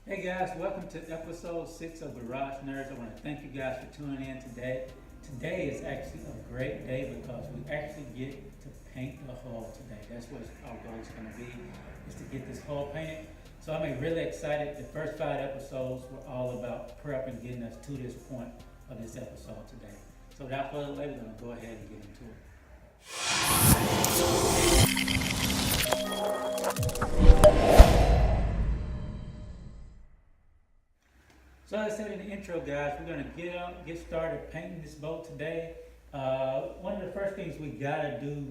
Hey guys, welcome to episode 6 of Garage Nerds. I want to thank you guys for tuning in today. Today is actually a great day because we actually get to paint the hull today. That's what our goal is going to be, is to get this hull painted. So I'm really excited. The first 5 episodes were all about prep and getting us to this point of this episode today. So without further delay, we're going to go ahead and get into it. So as I said in the intro, guys, we're going to get started painting this boat today. One of the first things we got to do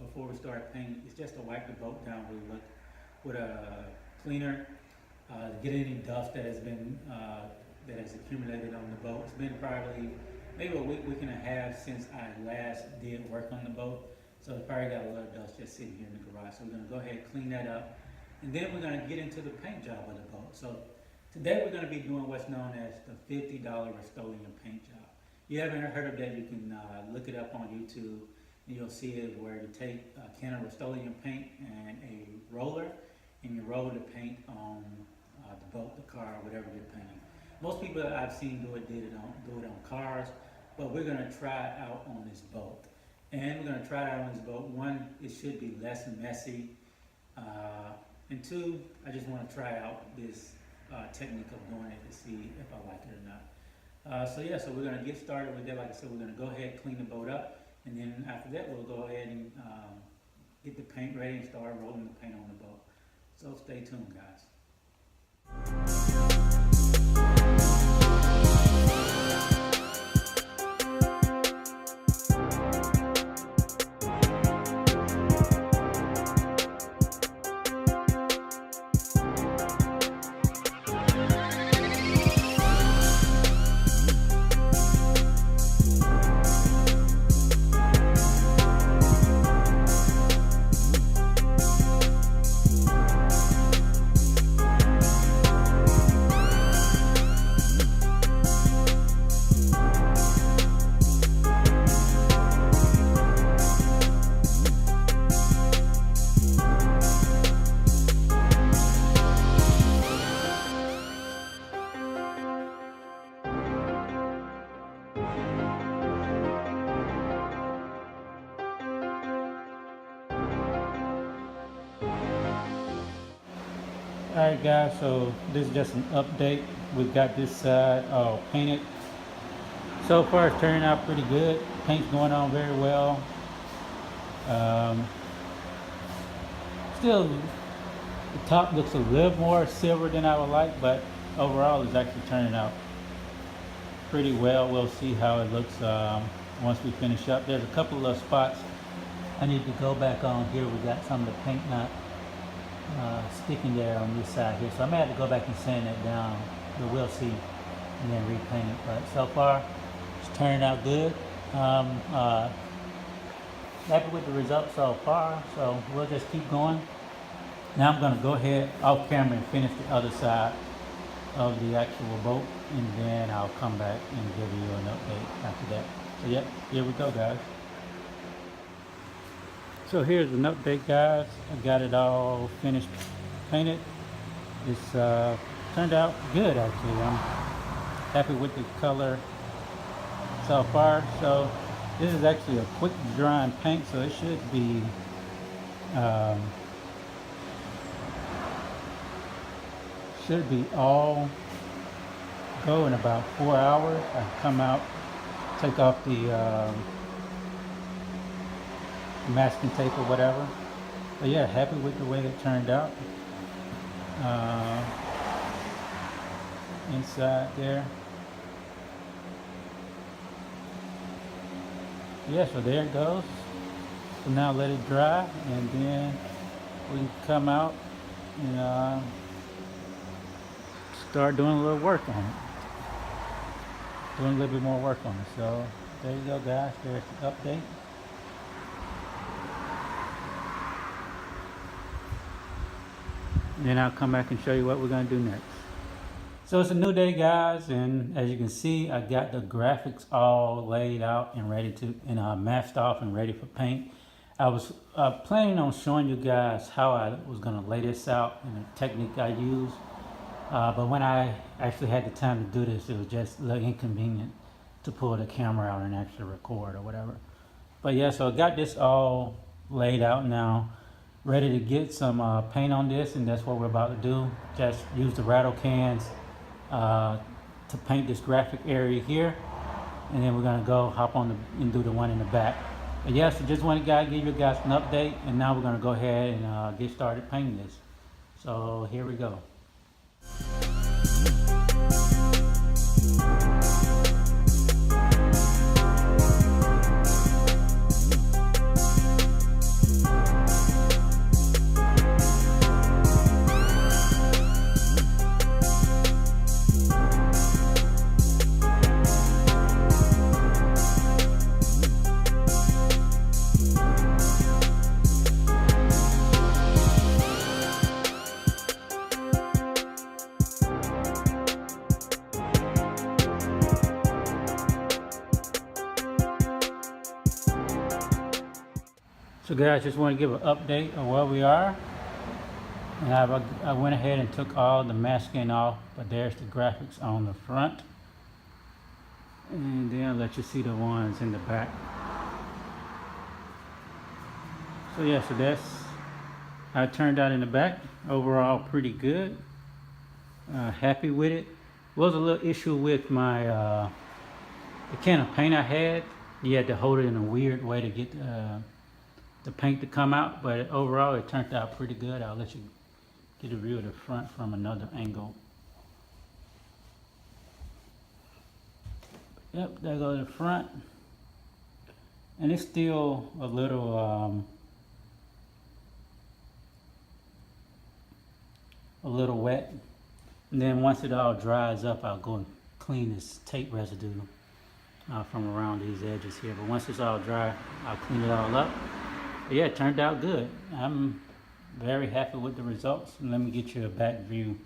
before we start painting is just to wipe the boat down with a cleaner, get any dust that has accumulated on the boat. It's been probably maybe a week and a half since I last did work on the boat. So it's probably got a lot of dust just sitting here in the garage. So we're going to go ahead and clean that up. And then we're going to get into the paint job of the boat. So today we're going to be doing what's known as the $50 Rust-Oleum paint job. If you haven't heard of that, you can look it up on YouTube, and you'll see it where you take a can of Rust-Oleum paint and a roller, and you roll the paint on the boat, the car, whatever you're painting. Most people that I've seen do it on cars, but we're going to try it out on this boat. And we're going to try it out on this boat. One, it should be less messy, and two, I just want to try out this technique of doing it to see if I like it or not. So we're going to get started with that. Like I said, we're going to go ahead and clean the boat up, and then after that we'll go ahead and get the paint ready and start rolling the paint on the boat. So stay tuned, guys. Alright guys, so this is just an update. We've got this side all painted. So far it's turning out pretty good. Paint's going on very well. Still, the top looks a little more silver than I would like, but overall it's actually turning out pretty well. We'll see how it looks once we finish up. There's a couple of spots I need to go back on here. We got some of the paint not sticking there on this side here, so I may have to go back and sand that down, but we'll see, and then repaint it. But so far it's turning out good. Happy with the results so far, so we'll just keep going. Now I'm going to go ahead off camera and finish the other side of the actual boat, and then I'll come back and give you an update after that. So yeah, here we go, guys. So here's an update, guys. I got it all finished painted. It's turned out good, actually. I'm happy with the color so far. So this is actually a quick drying paint, so it should be all go in about 4 hours. I come out, take off the masking tape or whatever. But yeah, happy with the way it turned out. Inside there. Yeah, so there it goes. So now let it dry, and then we can come out and start doing a little work on it. Doing a little bit more work on it. So there you go, guys. There's the update. And then I'll come back and show you what we're going to do next. So it's a new day, guys, and as you can see, I got the graphics all laid out and ready to, and masked off and ready for paint. I was planning on showing you guys how I was going to lay this out and the technique I use. But when I actually had the time to do this, it was just a little inconvenient to pull the camera out and actually record or whatever. But yeah, so I got this all laid out now, ready to get some paint on this, and that's what we're about to do. Just use the rattle cans to paint this graphic area here, and then we're gonna go hop on and do the one in the back. But yeah, so just wanted to give you guys an update, and now we're gonna go ahead and get started painting this. So here we go. So guys, just want to give an update on where we are. And I went ahead and took all the masking off, but there's the graphics on the front. And then I'll let you see the ones in the back. So yeah, so that's how it turned out in the back. Overall, pretty good. Happy with it. Was a little issue with my the can of paint I had. You had to hold it in a weird way to get the paint to come out, but overall it turned out pretty good. I'll let you get a view of the front from another angle. Yep, there goes the front. And it's still a little wet. And then once it all dries up, I'll go and clean this tape residue from around these edges here. But once it's all dry, I'll clean it all up. But yeah, it turned out good. I'm very happy with the results. And let me get you a back view.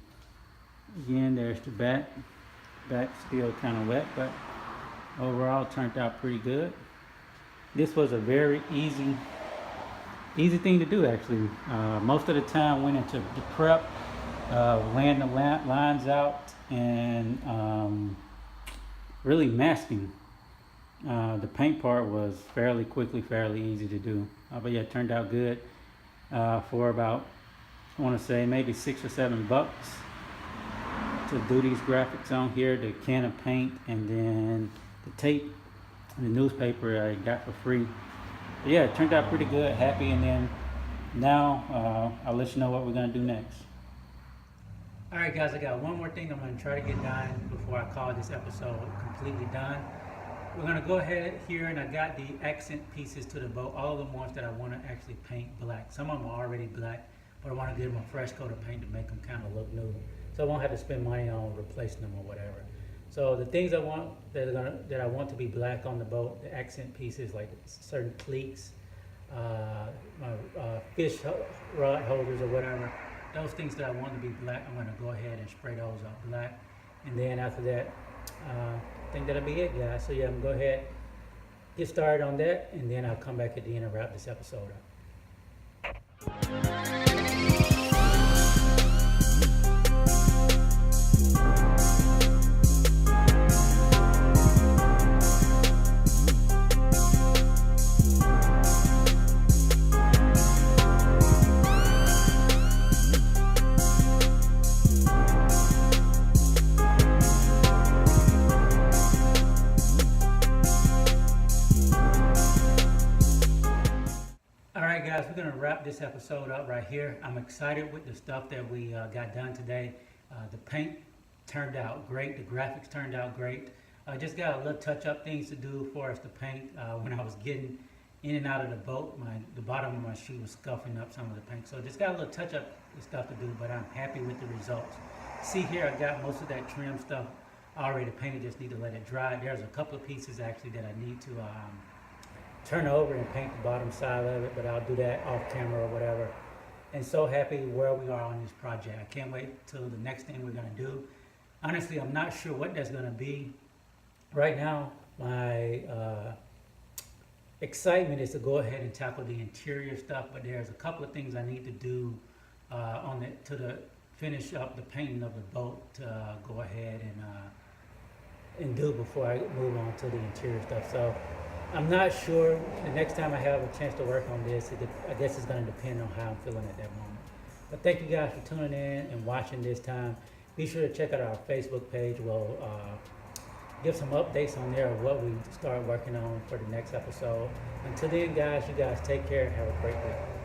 Again, there's the back. Back still kind of wet, but overall turned out pretty good. This was a very easy thing to do actually. Most of the time went into the prep, laying the lines out, and really masking. The paint part was fairly easy to do. But yeah, it turned out good for about, I want to say maybe $6 or $7 to do these graphics on here, the can of paint, and then the tape and the newspaper I got for free. But yeah, it turned out pretty good, happy, and then now I'll let you know what we're gonna do next. All right guys, I got one more thing I'm gonna try to get done before I call this episode completely done. We're gonna go ahead here, and I got the accent pieces to the boat, all of the ones that I wanna actually paint black. Some of them are already black, but I wanna give them a fresh coat of paint to make them kind of look new. So I won't have to spend money on replacing them or whatever. So the things I want that I want to be black on the boat, the accent pieces like certain cleats, my fish rod holders or whatever, those things that I want to be black, I'm gonna go ahead and spray those out black. And then after that, I think that'll be it, guys. So yeah, I'm gonna go ahead, get started on that, and then I'll come back at the end and wrap this episode up. Guys, we're going to wrap this episode up right here. I'm excited with the stuff that we got done today. The paint turned out great. The graphics turned out great. Just got a little touch-up things to do for us to paint. When I was getting in and out of the boat, the bottom of my shoe was scuffing up some of the paint. So just got a little touch-up stuff to do, but I'm happy with the results. See here, I got most of that trim stuff already painted. Just need to let it dry. There's a couple of pieces actually that I need to turn over and paint the bottom side of it, but I'll do that off camera or whatever. And so happy where we are on this project. I can't wait till the next thing we're gonna do. Honestly, I'm not sure what that's gonna be. Right now, my excitement is to go ahead and tackle the interior stuff, but there's a couple of things I need to do to the finish up the painting of the boat to go ahead and do before I move on to the interior stuff. So I'm not sure. The next time I have a chance to work on this, I guess it's going to depend on how I'm feeling at that moment. But thank you guys for tuning in and watching this time. Be sure to check out our Facebook page. We'll give some updates on there of what we start working on for the next episode. Until then, guys, you guys take care and have a great week.